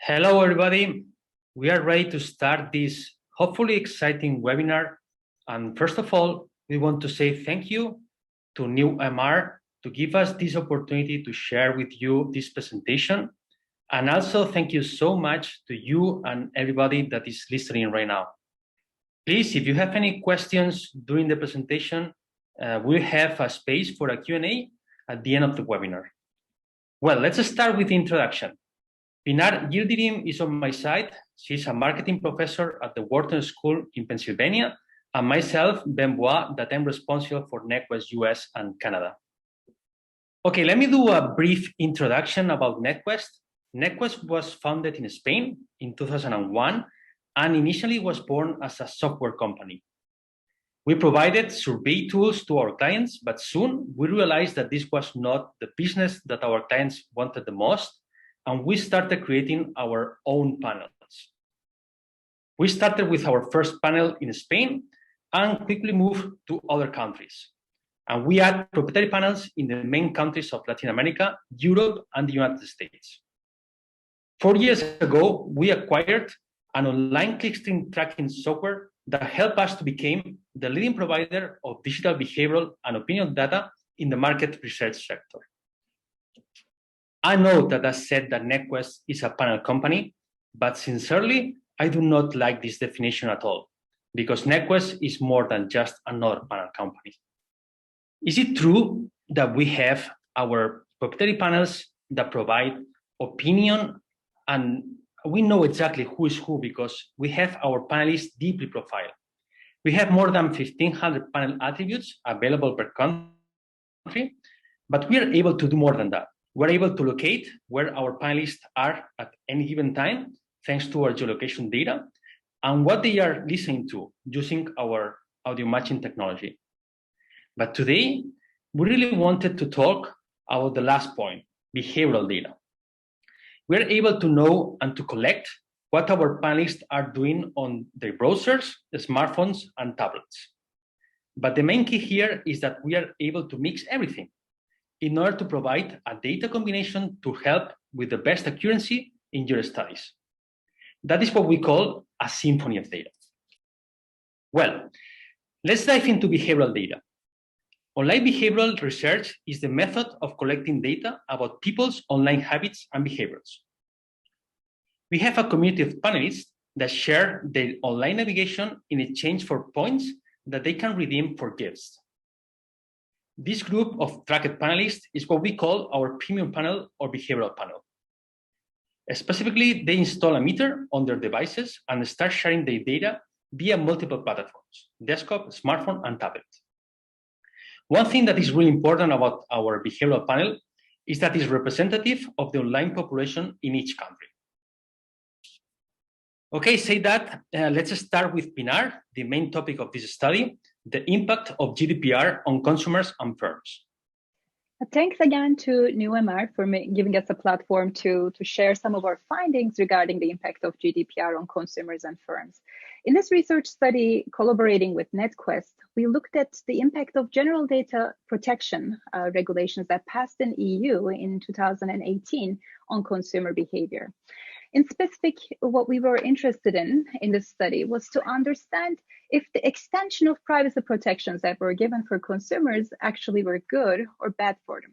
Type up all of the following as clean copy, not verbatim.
Hello, everybody. We are ready to start this hopefully exciting webinar. And first of all, we want to say thank you to New MR to give us this opportunity to share with you this presentation. And also thank you so much to you and everybody that is listening right now. Please, if you have any questions during the presentation, we'll have a space for a Q&A at the end of the webinar. Well, let's start with the introduction. Pinar Yildirim is on my side. She's a marketing professor at the Wharton School in Pennsylvania, and myself, Benet Boix, that I'm responsible for Netquest US and Canada. Okay, let me do a brief introduction about Netquest. Netquest was founded in Spain in 2001 and initially was born as a software company. We provided survey tools to our clients, but soon we realized that this was not the business that our clients wanted the most, and we started creating our own panels. We started with our first panel in Spain and quickly moved to other countries. And we had proprietary panels in the main countries of Latin America, Europe, and the United States. 4 years ago, we acquired an online clickstream tracking software that helped us to become the leading provider of digital behavioral and opinion data in the market research sector. I know that I said that Netquest is a panel company, but sincerely, I do not like this definition at all, because Netquest is more than just another panel company. Is it true that we have our proprietary panels that provide opinion, and we know exactly who is who because we have our panelists deeply profiled? We have more than 1,500 panel attributes available per country, but we are able to do more than that. We're able to locate where our panelists are at any given time, thanks to our geolocation data, and what they are listening to using our audio matching technology. But today, we really wanted to talk about the last point, behavioral data. We're able to know and to collect what our panelists are doing on their browsers, smartphones, and tablets. But the main key here is that we are able to mix everything in order to provide a data combination to help with the best accuracy in your studies. That is what we call a symphony of data. Well, let's dive into behavioral data. Online behavioral research is the method of collecting data about people's online habits and behaviors. We have a community of panelists that share their online navigation in exchange for points that they can redeem for gifts. This group of tracked panelists is what we call our premium panel or behavioral panel. Specifically, they install a meter on their devices and start sharing their data via multiple platforms, desktop, smartphone, and tablet. One thing that is really important about our behavioral panel is that it's representative of the online population in each country. Okay, let's start with Pinar, the main topic of this study, the impact of GDPR on consumers and firms. Thanks again to NewMR for giving us a platform to share some of our findings regarding the impact of GDPR on consumers and firms. In this research study, collaborating with Netquest, we looked at the impact of general data protection regulations that passed in EU in 2018 on consumer behavior. In specific, what we were interested in this study was to understand if the extension of privacy protections that were given for consumers actually were good or bad for them.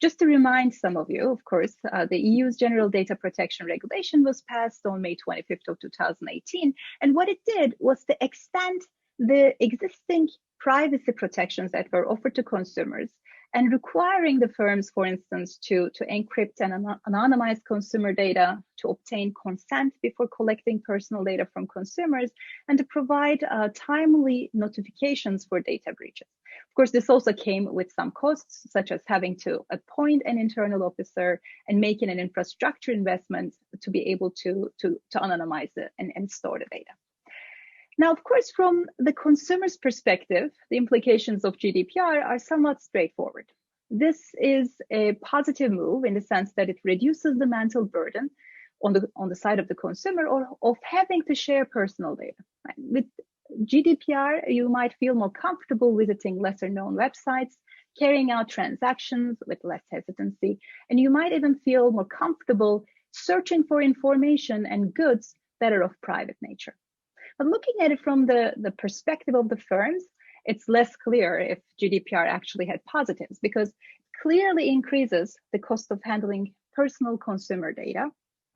Just to remind some of you, of course, the EU's General Data Protection Regulation was passed on May 25th of 2018. And what it did was to extend the existing privacy protections that were offered to consumers and requiring the firms, for instance, to encrypt and anonymize consumer data, to obtain consent before collecting personal data from consumers, and to provide timely notifications for data breaches. Of course, this also came with some costs, such as having to appoint an internal officer and making an infrastructure investment to be able to anonymize it and store the data. Now, of course, from the consumer's perspective, the implications of GDPR are somewhat straightforward. This is a positive move in the sense that it reduces the mental burden on the side of the consumer of having to share personal data. With GDPR, you might feel more comfortable visiting lesser known websites, carrying out transactions with less hesitancy, and you might even feel more comfortable searching for information and goods that are of private nature. But looking at it from the perspective of the firms, it's less clear if GDPR actually had positives, because it clearly increases the cost of handling personal consumer data.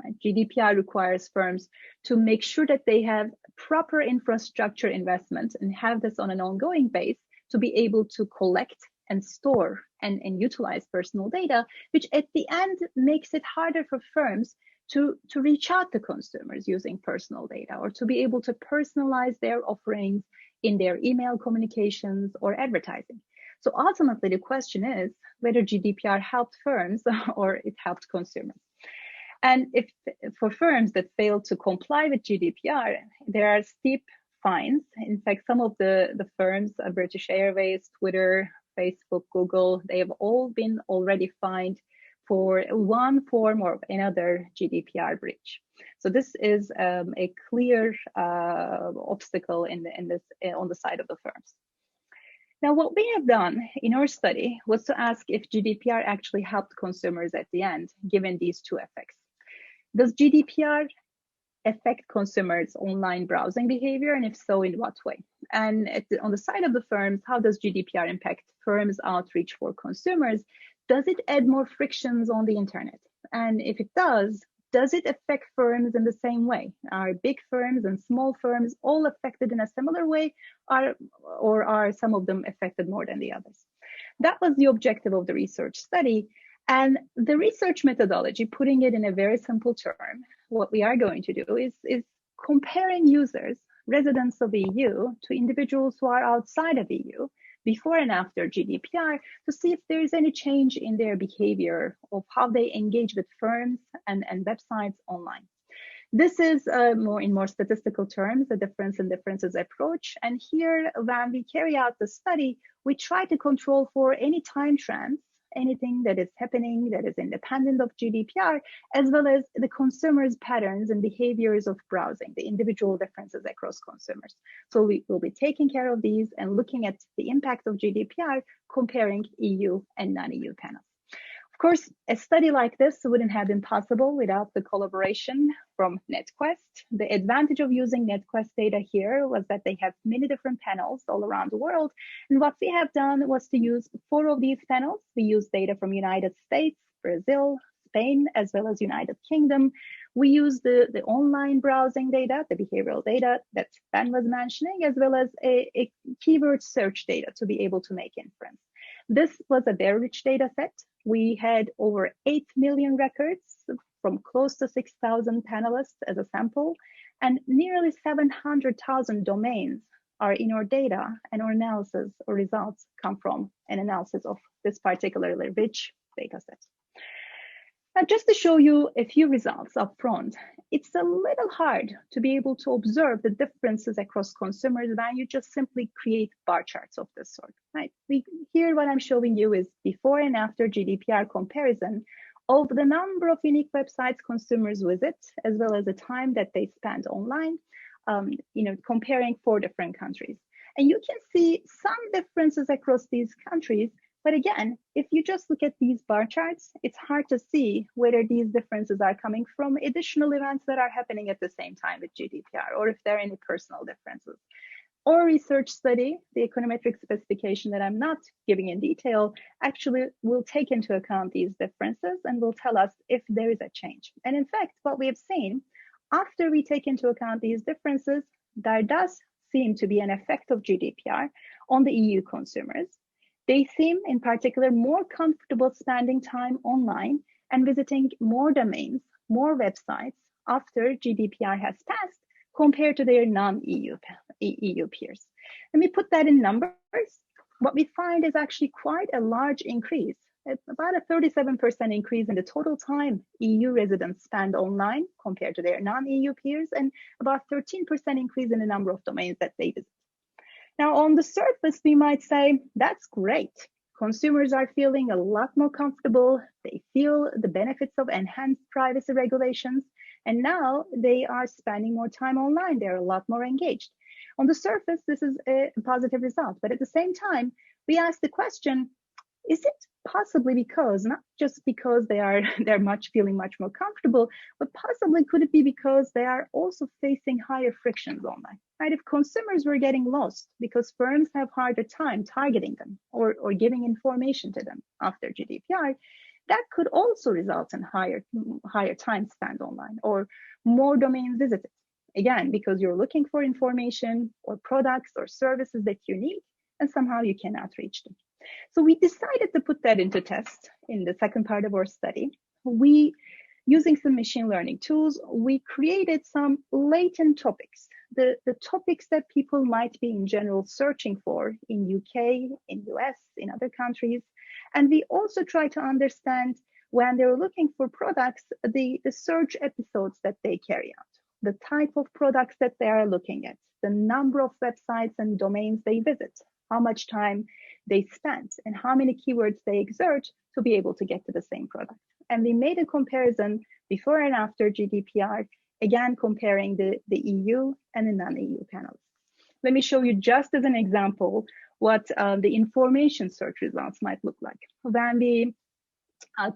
Right? GDPR requires firms to make sure that they have proper infrastructure investment and have this on an ongoing base to be able to collect and store and utilize personal data, which at the end makes it harder for firms to reach out to consumers using personal data, or to be able to personalize their offerings in their email communications or advertising. So ultimately, the question is whether GDPR helped firms or it helped consumers. And if for firms that fail to comply with GDPR, there are steep fines. In fact, some of the firms, British Airways, Twitter, Facebook, Google, they have all been already fined for one form or another GDPR breach. So this is a clear obstacle on the side of the firms. Now, what we have done in our study was to ask if GDPR actually helped consumers at the end, given these two effects. Does GDPR affect consumers' online browsing behavior, and if so, in what way? And on the side of the firms, how does GDPR impact firms' outreach for consumers? Does it add more frictions on the internet? And if it does it affect firms in the same way? Are big firms and small firms all affected in a similar way, or are some of them affected more than the others? That was the objective of the research study. And the research methodology, putting it in a very simple term, what we are going to do is comparing users, residents of EU, to individuals who are outside of EU, before and after GDPR, to see if there is any change in their behavior of how they engage with firms and websites online. This is in more statistical terms, the difference in differences approach. And here, when we carry out the study, we try to control for any time trends, anything that is happening that is independent of GDPR, as well as the consumers' patterns and behaviors of browsing, the individual differences across consumers. So we will be taking care of these and looking at the impact of GDPR, comparing EU and non-EU panels. Of course, a study like this wouldn't have been possible without the collaboration from Netquest. The advantage of using Netquest data here was that they have many different panels all around the world. And what we have done was to use 4 of these panels. We used data from United States, Brazil, Spain, as well as United Kingdom. We used the online browsing data, the behavioral data that Ben was mentioning, as well as a keyword search data to be able to make inference. This was a very rich data set. We had over 8 million records from close to 6,000 panelists as a sample, and nearly 700,000 domains are in our data, and our analysis or results come from an analysis of this particularly rich data set. Now, just to show you a few results up front, it's a little hard to be able to observe the differences across consumers when you just simply create bar charts of this sort, right? Here, what I'm showing you is before and after GDPR comparison of the number of unique websites consumers visit, as well as the time that they spend online, comparing 4 different countries. And you can see some differences across these countries. But again, if you just look at these bar charts, it's hard to see whether these differences are coming from additional events that are happening at the same time with GDPR, or if there are any personal differences. Our research study, the econometric specification that I'm not giving in detail, actually will take into account these differences and will tell us if there is a change. And in fact, what we have seen, after we take into account these differences, there does seem to be an effect of GDPR on the EU consumers. They seem, in particular, more comfortable spending time online and visiting more domains, more websites after GDPR has passed compared to their non-EU peers. Let me put that in numbers. What we find is actually quite a large increase. It's about a 37% increase in the total time EU residents spend online compared to their non-EU peers, and about 13% increase in the number of domains that they visit. Now, on the surface, we might say, that's great. Consumers are feeling a lot more comfortable. They feel the benefits of enhanced privacy regulations. And now they are spending more time online. They're a lot more engaged. On the surface, this is a positive result. But at the same time, we ask the question, Is it possibly because, not just because they're feeling much more comfortable, but possibly could it be because they are also facing higher frictions online, right? If consumers were getting lost because firms have harder time targeting them or giving information to them after GDPR, that could also result in higher time spent online or more domains visited. Again, because you're looking for information or products or services that you need, and somehow you cannot reach them. So we decided to put that into test in the second part of our study. Using some machine learning tools, we created some latent topics, the topics that people might be in general searching for in UK, in US, in other countries. And we also try to understand when they're looking for products, the search episodes that they carry out, the type of products that they are looking at, the number of websites and domains they visit, how much time they spend, and how many keywords they exert to be able to get to the same product. And we made a comparison before and after GDPR, again, comparing the EU and the non-EU panels. Let me show you just as an example what the information search results might look like. When we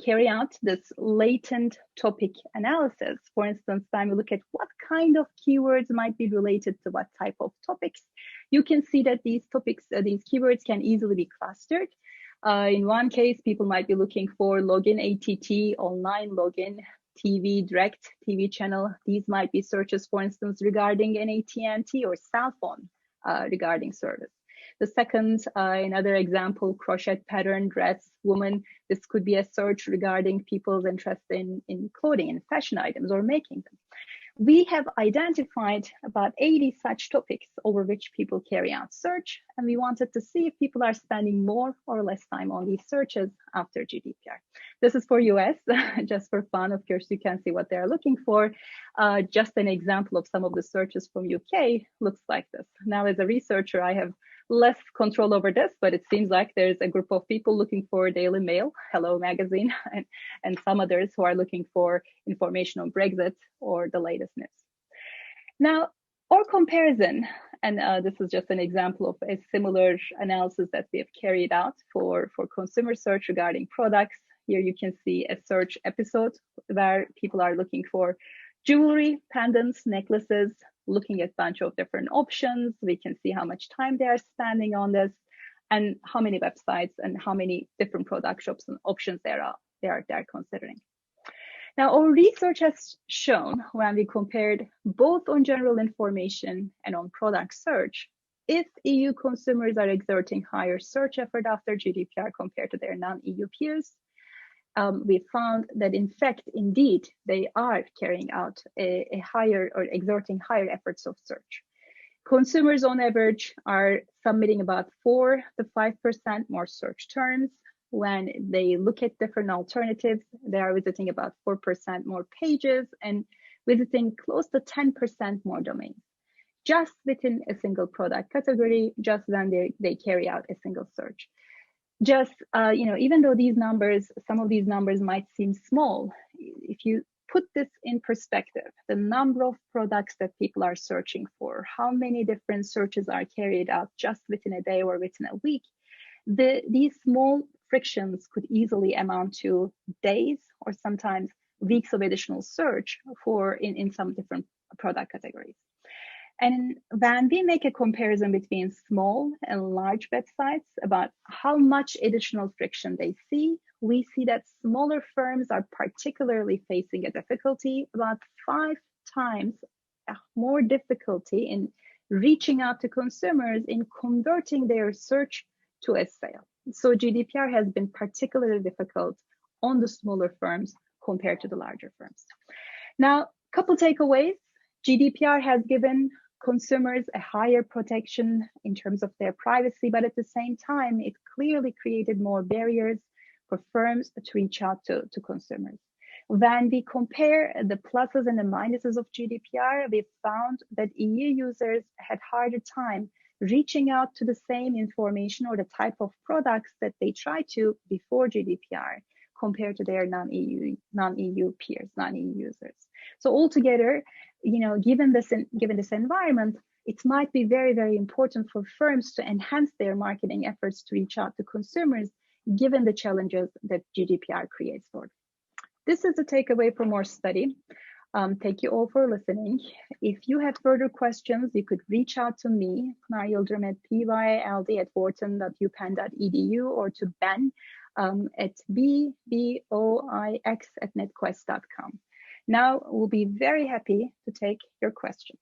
carry out this latent topic analysis, for instance, when we look at what kind of keywords might be related to what type of topics, you can see that these topics, these keywords can easily be clustered. In one case, people might be looking for login ATT, online login, TV, direct TV channel. These might be searches, for instance, regarding an AT&T or cell phone regarding service. The second, another example, crochet pattern, dress, woman. This could be a search regarding people's interest in clothing and fashion items or making them. We have identified about 80 such topics over which people carry out search, and we wanted to see if people are spending more or less time on these searches after GDPR. This is for US, just for fun. Of course, you can see what they're looking for. Just an example of some of the searches from UK looks like this. Now, as a researcher, I have less control over this, but it seems like there's a group of people looking for Daily Mail, Hello Magazine, and some others who are looking for information on Brexit or the latest news. Now, our comparison, and this is just an example of a similar analysis that we have carried out for consumer search regarding products. Here you can see a search episode where people are looking for jewelry, pendants, necklaces, looking at a bunch of different options. We can see how much time they are spending on this and how many websites and how many different product shops and options they are considering. Now, our research has shown when we compared both on general information and on product search, if EU consumers are exerting higher search effort after GDPR compared to their non-EU peers, we found that in fact, indeed, they are carrying out a higher or exerting higher efforts of search. Consumers on average are submitting about 4 to 5% more search terms. When they look at different alternatives, they are visiting about 4% more pages and visiting close to 10% more domains, just within a single product category, just when they carry out a single search. Just, even though these numbers, some of these numbers might seem small, if you put this in perspective, the number of products that people are searching for, how many different searches are carried out just within a day or within a week, these small frictions could easily amount to days or sometimes weeks of additional search in some different product categories. And when we make a comparison between small and large websites about how much additional friction they see, we see that smaller firms are particularly facing a difficulty, about 5 times more difficulty in reaching out to consumers in converting their search to a sale. So GDPR has been particularly difficult on the smaller firms compared to the larger firms. Now, a couple takeaways. GDPR has given consumers a higher protection in terms of their privacy, but at the same time, it clearly created more barriers for firms to reach out to consumers. When we compare the pluses and the minuses of GDPR, we found that EU users had harder time reaching out to the same information or the type of products that they tried to before GDPR compared to their non-EU peers, non-EU users. So altogether, given this environment, it might be very, very important for firms to enhance their marketing efforts to reach out to consumers, given the challenges that GDPR creates for them. This is the takeaway from our study. Thank you all for listening. If you have further questions, you could reach out to me, Pinar Yildirim at pyld@wharton.upenn.edu, or to Ben at bboix@netquest.com. Now, we'll be very happy to take your questions.